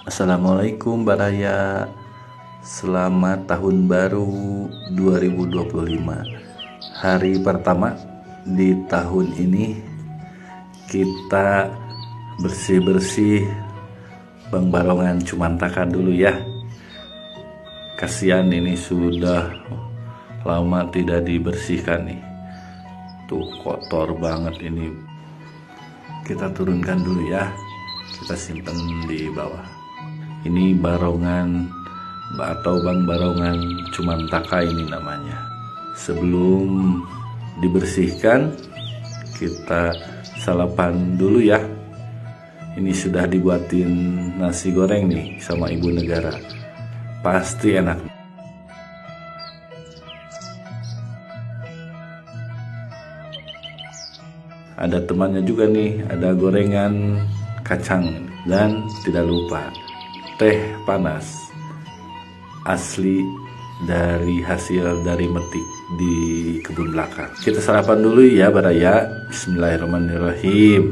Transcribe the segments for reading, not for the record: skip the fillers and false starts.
Assalamualaikum Mbak Raya. Selamat tahun baru 2025. Hari pertama di tahun ini kita bersih-bersih Bang Barongan Cumantaka dulu ya. Kasihan ini sudah lama tidak dibersihkan nih. Tuh kotor banget ini. Kita turunkan dulu ya. Kita simpan di bawah. Ini barongan atau Bang Barongan Cumantaka ini namanya. Sebelum dibersihkan kita sarapan dulu ya. Ini sudah dibuatin nasi goreng nih sama ibu negara. Pasti enak. Ada temannya juga nih, ada gorengan kacang dan tidak lupa teh panas asli dari hasil dari metik di kebun belakang. Kita sarapan dulu ya Baraya. Bismillahirrahmanirrahim.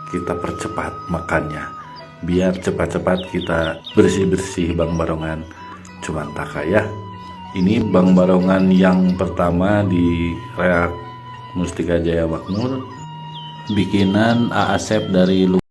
Kita percepat makannya biar cepat-cepat kita bersih-bersih Bang Barongan Cumantaka ya. Ini Bang Barongan yang pertama di Reak Mustika Jaya Makmur, bikinan A Asep dari